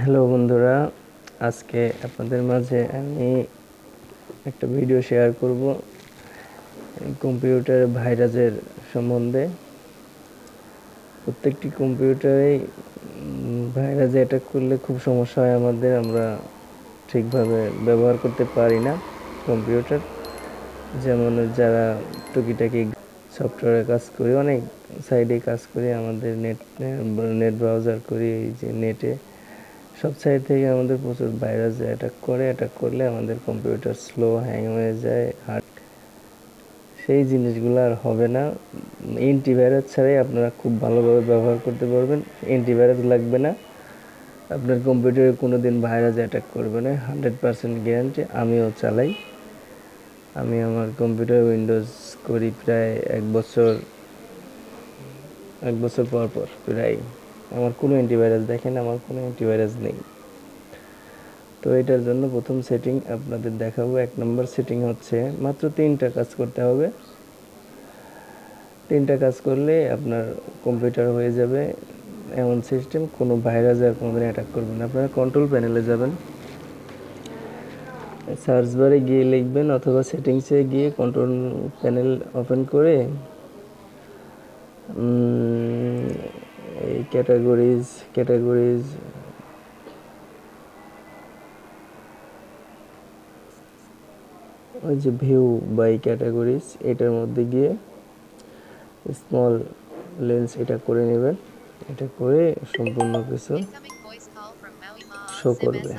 Hello বন্ধুরা, আজকে আপনাদের মাঝে আমি একটা ভিডিও শেয়ার করব কম্পিউটার ভাইরাসের সম্বন্ধে। প্রত্যেকটি কম্পিউটারেই ভাইরাস অ্যাটাক করলে খুব সমস্যা হয় আমাদের। আমরা ঠিকভাবে ব্যবহার করতে পারি না কম্পিউটার। যেমন যারা টুকিটাকি সফটওয়্যারে কাজ করি, অনেক সাইডে কাজ করি, আমাদের নেট ব্রাউজার করি, এই যে নেটে সব সাইড থেকে আমাদের প্রচুর ভাইরাস অ্যাটাক করলে আমাদের কম্পিউটার স্লো হ্যাং হয়ে যায়। আর সেই জিনিসগুলো আর হবে না। অ্যান্টিভাইরাস ছাড়াই আপনারা খুব ভালোভাবে ব্যবহার করতে পারবেন। অ্যান্টিভাইরাস লাগবে না, আপনার কম্পিউটারে কোনো দিন ভাইরাস অ্যাটাক করবে না, 100% গ্যারান্টি। আমিও চালাই, আমি আমার কম্পিউটার উইন্ডোজ করি প্রায় এক বছর পর পর প্রায়। আমার কোনো অ্যান্টিভাইরাস দেখেন, আমার কোনো অ্যান্টিভাইরাস নেই। তো এটার জন্য প্রথম সেটিং আপনাদের দেখাবো। 1 নম্বর সেটিং হচ্ছে মাত্র 3টা কাজ করতে হবে। 3টা কাজ করলে আপনার কম্পিউটার হয়ে যাবে এমন সিস্টেম, কোনো ভাইরাস আর কোনোদিন অ্যাটাক করবে না। আপনারা কন্ট্রোল প্যানেলে যাবেন, সার্চ বারে গিয়ে লিখবেন অথবা সেটিংসে গিয়ে কন্ট্রোল প্যানেল ওপেন করে এই ক্যাটাগরিজ ওই যে ভিউ বাই ক্যাটাগরিজ, এটার মধ্যে গিয়ে স্মল লেন্স এটা করে নেবেন। এটা করে সম্পূর্ণ কিছু শো করবে।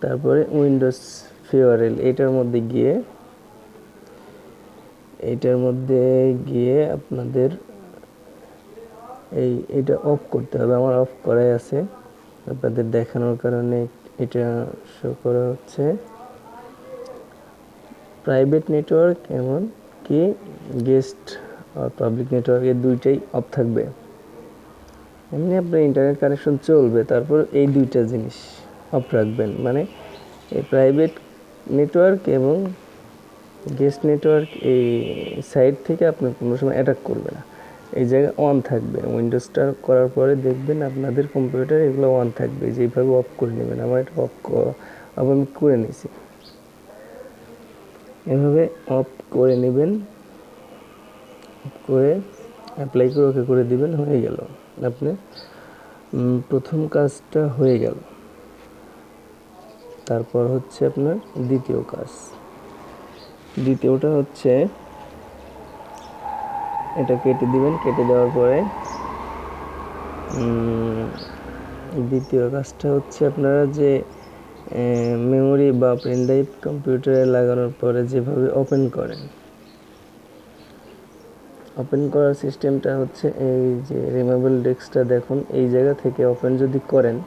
তারপরে উইন্ডোজ ফিওরেল এটার মধ্যে গিয়ে আপনাদের এটা অফ করতে হবে। আমার অফ করাই আছে, আপনাদের দেখানোর কারণে এটা শো করা হচ্ছে। প্রাইভেট নেটওয়ার্ক এমন কি গেস্ট আর পাবলিক নেটওয়ার্ক, এই দুইটাই অফ থাকবে। এমনি আপনার ইন্টারনেট কানেকশন চলবে, তারপর এই দুইটা জিনিস অফ রাখবেন। মানে এই প্রাইভেট নেটওয়ার্ক এবং গেস্ট নেটওয়ার্ক এই সাইট থেকে আপনার কোনো সময় অ্যাটাক করবে না, এই জায়গায় অন থাকবে। উইন্ডোজটা করার পরে দেখবেন আপনাদের কম্পিউটারে এগুলো অন থাকবে, যেভাবে অফ করে নেবেন। আমার এটা আমি করে নিয়েছি। এভাবে অফ করে নেবেন, করে অ্যাপ্লাই করে ওকে করে দিবেন, হয়ে গেল। আপনি প্রথম কাজটা হয়ে গেল। তারপর হচ্ছে আপনার দ্বিতীয়টা হচ্ছে এটা কেটে দিবেন। কেটে দেওয়ার পরে দ্বিতীয় কাজটা হচ্ছে আপনারা যে মেমোরি বা পেন ড্রাইভ কম্পিউটারে লাগানোর পরে যেভাবে ওপেন করার সিস্টেমটা হচ্ছে এই যে রিমুভেবল ডেস্কটা দেখুন, এই জায়গা থেকে ওপেন যদি করেন,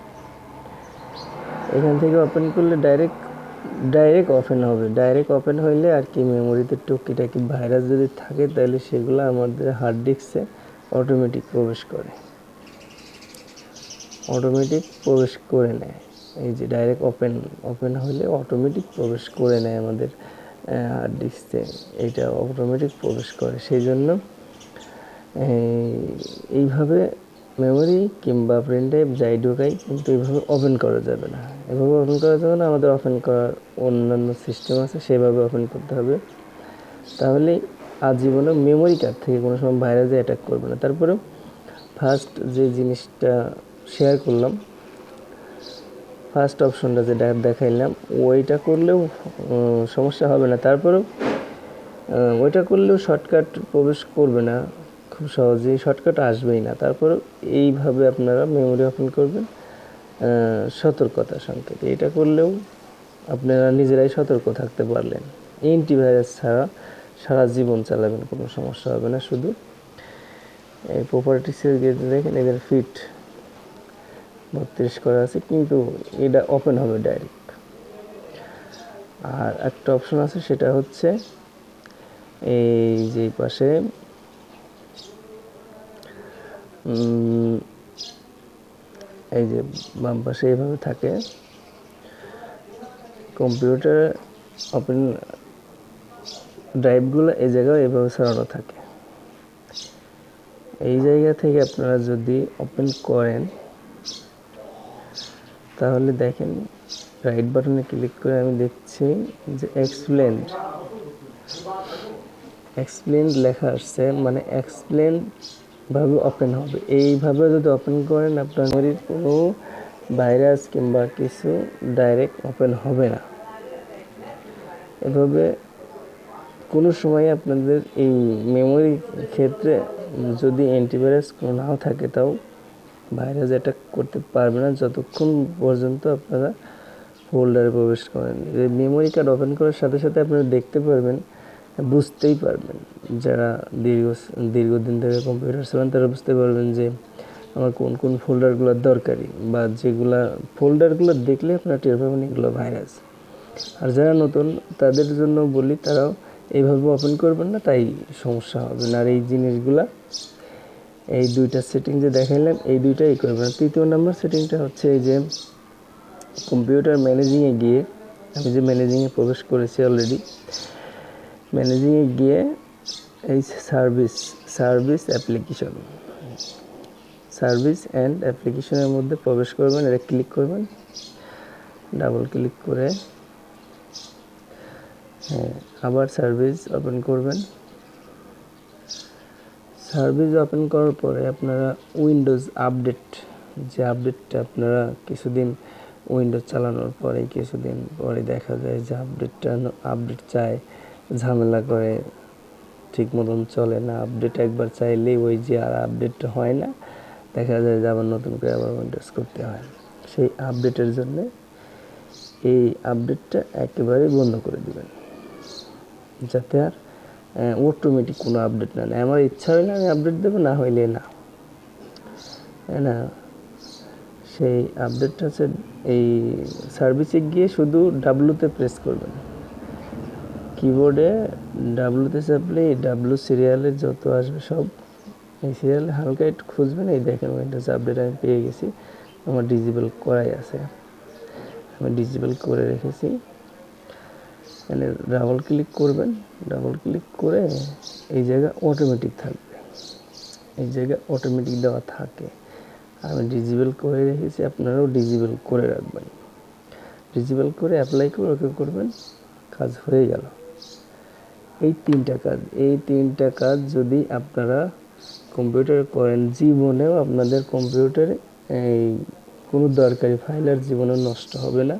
এখান থেকে ওপেন করলে ডাইরেক্ট ওপেন হবে। ডাইরেক্ট ওপেন হইলে আর কি মেমোরিতে টুকিটাকি ভাইরাস যদি থাকে তাহলে সেগুলো আমাদের হার্ড ডিস্কে অটোমেটিক প্রবেশ করে নেয়। এই যে ডাইরেক্ট ওপেন হলে অটোমেটিক প্রবেশ করে নেয় আমাদের হার্ড ডিস্কে, এটা অটোমেটিক প্রবেশ করে। সেই জন্য এইভাবে মেমোরি কিংবা পেন ড্রাইভ যাই ঢোকাই কিন্তু এইভাবে ওপেন করা যাবে না। আমাদের ওপেন করার অন্যান্য সিস্টেম আছে, সেভাবে ওপেন করতে হবে। তাহলে আজীবনে মেমোরি কার্ড থেকে কোনো সময় ভাইরাসে অ্যাটাক করবে না। তারপরে ফার্স্ট যে জিনিসটা শেয়ার করলাম, ফার্স্ট অপশনটা যেটা দেখাইলাম, ওইটা করলেও সমস্যা হবে না। তারপরেও ওইটা করলেও শর্টকাট প্রবেশ করবে না, খুব সহজেই শর্টকাট আসবেই না। তারপরেও এইভাবে আপনারা মেমোরি ওপেন করবেন সতর্কতা সংকেত। এটা করলেও আপনারা নিজেরাই সতর্ক থাকতে পারলেন। অ্যান্টিভাইরাস ছাড়া সারা জীবন চালাবেন, কোনো সমস্যা হবে না। শুধু এই প্রপার্টিসের গেটে দেখেন, এদের ফিট 32 করা আছে, কিন্তু এটা ওপেন হবে ডাইরেক্ট। আর একটা অপশন আছে, সেটা হচ্ছে এই যে পাশে এই যে বাম পাশে এইভাবে থাকে, কম্পিউটার ওপেন ড্রাইভগুলো এই জায়গায় এভাবে সরানো থাকে। এই জায়গা থেকে আপনারা যদি ওপেন করেন, তাহলে দেখেন রাইট বাটনে ক্লিক করে আমি দেখছি যে এক্সপ্লেন লেখা আসছে, মানে এক্সপ্লেন ভাবে ওপেন হবে। এইভাবে যদি ওপেন করেন আপনার মেমোরির কোনো ভাইরাস কিংবা কিছু ডাইরেক্ট ওপেন হবে না। এভাবে কোনো সময় আপনাদের এই মেমোরি ক্ষেত্রে যদি অ্যান্টিভাইরাস নাও থাকে, তাও ভাইরাস অ্যাটাক করতে পারবে না যতক্ষণ পর্যন্ত আপনারা ফোল্ডারে প্রবেশ করেন। এই মেমোরি কার্ড ওপেন করার সাথে সাথে আপনারা দেখতে পারবেন, বুঝতেই পারবেন, যারা দীর্ঘদিন ধরে কম্পিউটার চালান তারা বুঝতে পারবেন যে আমার কোন কোন ফোল্ডারগুলো দরকারি, বা যেগুলা ফোল্ডারগুলো দেখলে আপনারা টের পাবেন এগুলো ভাইরাস। আর যারা নতুন তাদের জন্য বলি, তারাও এইভাবে ওপেন করবেন না, তাই সমস্যা হবে না। আর এই জিনিসগুলা, এই দুইটা সেটিং যে দেখাইলাম, এই দুইটাই করবেন। তৃতীয় নম্বর সেটিংটা হচ্ছে এই যে কম্পিউটার ম্যানেজিংয়ে গিয়ে, আমি যে ম্যানেজিংয়ে প্রবেশ করেছি অলরেডি, ম্যানেজিংয়ে গিয়ে এই সার্ভিস অ্যান্ড অ্যাপ্লিকেশনের মধ্যে প্রবেশ করবেন। এটা ক্লিক করবেন, ডাবল ক্লিক করে আবার সার্ভিস ওপেন করবেন। সার্ভিস ওপেন করার পরে আপনারা উইন্ডোজ আপডেট, যে আপডেটটা আপনারা কিছুদিন উইন্ডোজ চালানোর পরে কিছুদিন পরে দেখা যায় যে আপডেট চায়, ঝামেলা করে, ঠিক মতন চলে না। আপডেট একবার চাইলেই ওই যে আর আপডেট হয় না, দেখা যায় যে আবার নতুন করে আবার উইন্ডোজ করতে হয়। সেই আপডেটের জন্য এই আপডেটটা একেবারে বন্ধ করে দিবেন, যাতে আর অটোমেটিক কোনো আপডেট না নেয়। আমার ইচ্ছা হইলে আমি আপডেট দেবো, না হইলে না, তাই না। সেই আপডেটটা হচ্ছে এই সার্ভিসে গিয়ে শুধু ডাব্লুতে প্রেস করবেন, কিবোর্ডে ডাব্লুতে চাপলে এই ডাব্লু সিরিয়ালে যত আসবে সব, এই সিরিয়ালে হালকা একটু খুঁজবেন। এই দেখেন উইন্ডোজ আপডেট আমি পেয়ে গেছি, আমার ডিজেবল করাই আছে, আমি ডিজেবল করে রেখেছি। এখানে ডাবল ক্লিক করবেন, ডাবল ক্লিক করে এই জায়গা অটোমেটিক থাকবে, এই জায়গা অটোমেটিক দেওয়া থাকে। আমি ডিজেবল করে রেখেছি, আপনারাও ডিজেবল করে রাখবেন। ডিজেবল করে অ্যাপ্লাই করে ওকে করবেন, কাজ হয়ে গেল। এই তিনটা কাজ যদি আপনারা কম্পিউটারে করেন, জীবনেও আপনাদের কম্পিউটারে এই কোনো দরকারি ফাইল আর জীবনেও নষ্ট হবে না।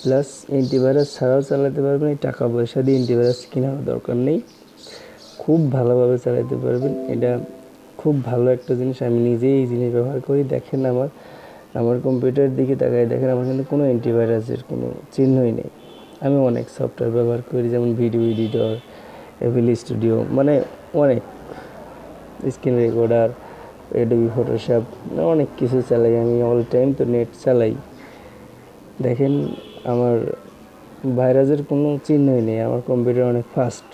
প্লাস অ্যান্টিভাইরাস ছাড়াও চালাতে পারবেন, এই টাকা পয়সা দিয়ে অ্যান্টিভাইরাস কেনার দরকার নেই, খুব ভালোভাবে চালাতে পারবেন। এটা খুব ভালো একটা জিনিস, আমি নিজেই এই জিনিস ব্যবহার করি। দেখেন আমার কম্পিউটারের দিকে তাকায় দেখেন, আমার কিন্তু কোনো অ্যান্টিভাইরাসের কোনো চিহ্নই নেই। আমি অনেক সফটওয়্যার ব্যবহার করি, যেমন ভিডিও এডিটর, এভিল স্টুডিও, মানে অনেক, স্ক্রিন রেকর্ডার, অ্যাডোবি ফটোশপ, অনেক কিছু চালাই আমি, অল টাইম তো নেট চালাই। দেখেন আমার ভাইরাসের কোনো চিহ্নই নেই, আমার কম্পিউটার অনেক ফাস্ট।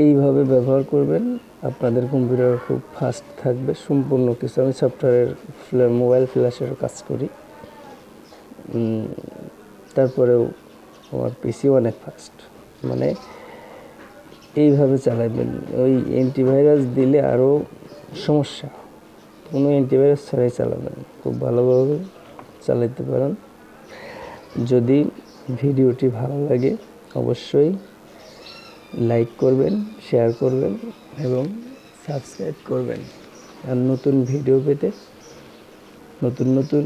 এইভাবে ব্যবহার করবেন, আপনাদের কম্পিউটার খুব ফাস্ট থাকবে সম্পূর্ণ কিছু। আমি সফটওয়্যারের মোবাইল ফ্ল্যাশেরও কাজ করি, তারপরেও আমার পিসি অনেক ফাস্ট। মানে এইভাবে চালাবেন। ওই অ্যান্টিভাইরাস দিলে আরও সমস্যা, কোনো অ্যান্টিভাইরাস ছাড়াই চালাবেন, খুব ভালোভাবে চালাতে পারেন। যদি ভিডিওটি ভালো লাগে অবশ্যই লাইক করবেন, শেয়ার করবেন এবং সাবস্ক্রাইব করবেন। আর নতুন ভিডিও পেতে, নতুন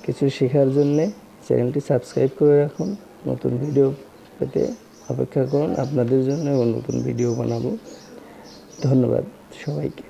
কিছু শেখার জন্যে চ্যানেলটি সাবস্ক্রাইব করে রাখুন। নতুন ভিডিও পেতে অপেক্ষা করুন আপনাদের জন্য, এবং নতুন ভিডিও বানাবো। ধন্যবাদ সবাইকে।